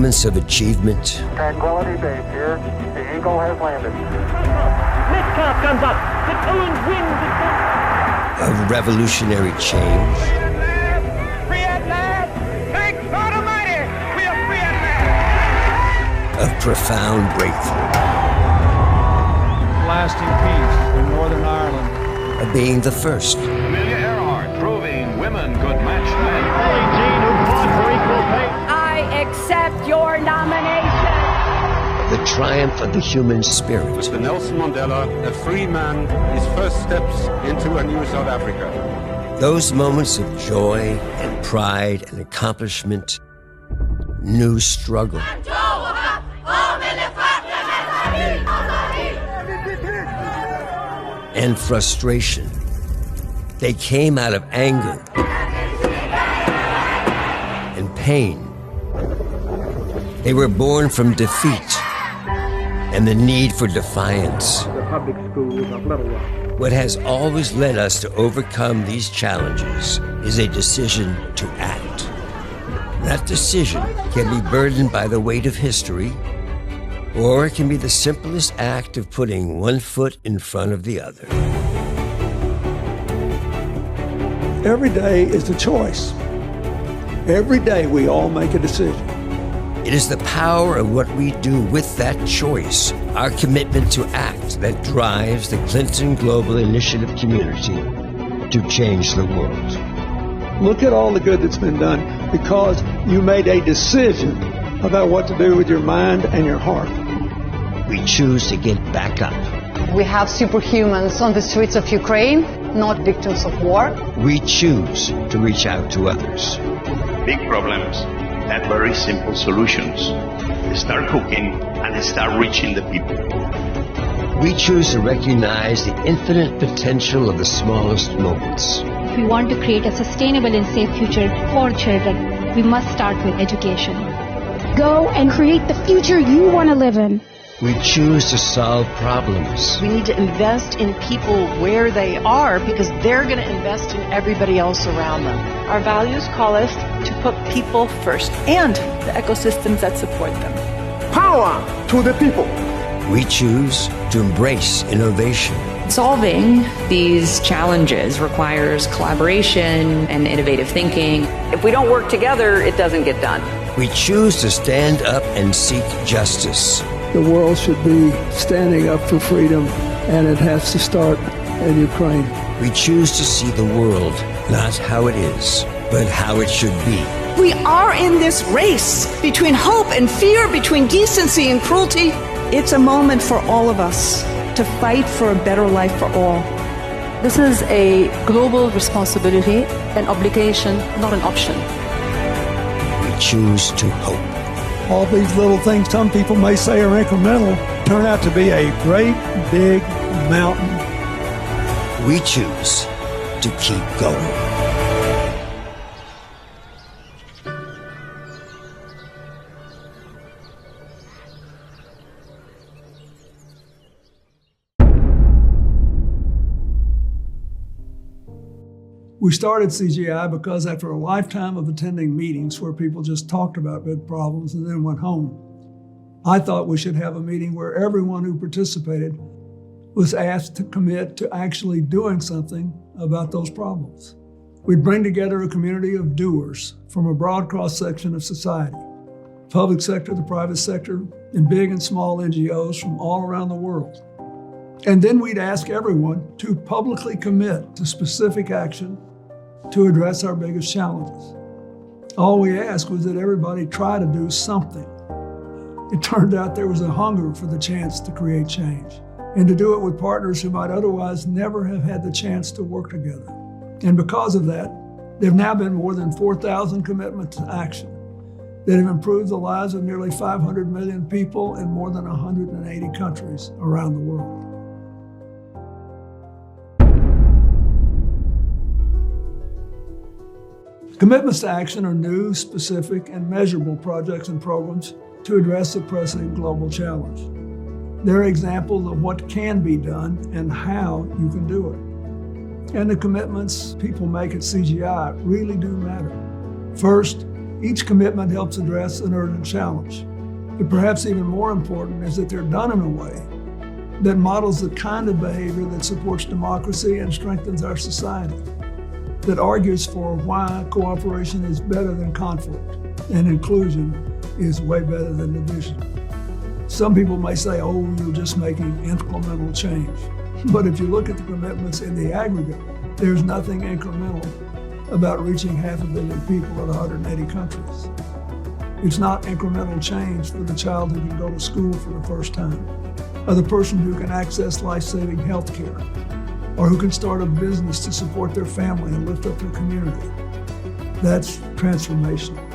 moments of achievement. Tranquility Base here. The Eagle has landed. Liftoff comes up. The balloon wins. Of revolutionary change. Free at last. Thank God Almighty. We are free at last. Of profound breakthrough. Lasting peace in Northern Ireland. Of being the first. Amelia Earhart proving women could match men. Jean, who fought for equal pay. I accept your nomination. The triumph of the human spirit. Mr. Nelson Mandela, a free man, his first steps into a new South Africa. Those moments of joy and pride and accomplishment, new struggle. And frustration. They came out of anger and pain. They were born from defeat and the need for defiance. The public schools of Little Rock. What has always led us to overcome these challenges is a decision to act. That decision can be burdened by the weight of history, or it can be the simplest act of putting one foot in front of the other. Every day is a choice. Every day we all make a decision. It is the power of what we do with that choice, our commitment to act, that drives the Clinton Global Initiative community to change the world. Look at all the good that's been done because you made a decision about what to do with your mind and your heart. We choose to get back up. We have superhumans on the streets of Ukraine, not victims of war. We choose to reach out to others. Big problems have very simple solutions. Start cooking and start reaching the people. We choose to recognize the infinite potential of the smallest moments. If we want to create a sustainable and safe future for children, we must start with education. Go and create the future you want to live in. We choose to solve problems. We need to invest in people where they are because they're going to invest in everybody else around them. Our values call us to put people first and the ecosystems that support them. Power to the people. We choose to embrace innovation. Solving these challenges requires collaboration and innovative thinking. If we don't work together, it doesn't get done. We choose to stand up and seek justice. The world should be standing up for freedom, and it has to start in Ukraine. We choose to see the world not how it is, but how it should be. We are in this race between hope and fear, between decency and cruelty. It's a moment for all of us to fight for a better life for all. This is a global responsibility, an obligation, not an option. We choose to hope. All these little things some people may say are incremental turn out to be a great big mountain. We choose to keep going. We started CGI because after a lifetime of attending meetings where people just talked about big problems and then went home, I thought we should have a meeting where everyone who participated was asked to commit to actually doing something about those problems. We'd bring together a community of doers from a broad cross-section of society, public sector, the private sector, and big and small NGOs from all around the world. And then we'd ask everyone to publicly commit to specific action to address our biggest challenges. All we asked was that everybody try to do something. It turned out there was a hunger for the chance to create change and to do it with partners who might otherwise never have had the chance to work together. And because of that, there have now been more than 4,000 commitments to action that have improved the lives of nearly 500 million people in more than 180 countries around the world. Commitments to action are new, specific, and measurable projects and programs to address the pressing global challenge. They're examples of what can be done and how you can do it. And the commitments people make at CGI really do matter. First, Each commitment helps address an urgent challenge. But perhaps even more important is that they're done in a way that models the kind of behavior that supports democracy and strengthens our society, that argues for why cooperation is better than conflict and inclusion is way better than division. Some people may say, oh, you're just making incremental change. But if you look at the commitments in the aggregate, there's nothing incremental about reaching 500 million people in 180 countries. It's not incremental change for the child who can go to school for the first time, or the person who can access life-saving health care, or who can start a business to support their family and lift up their community. That's transformational.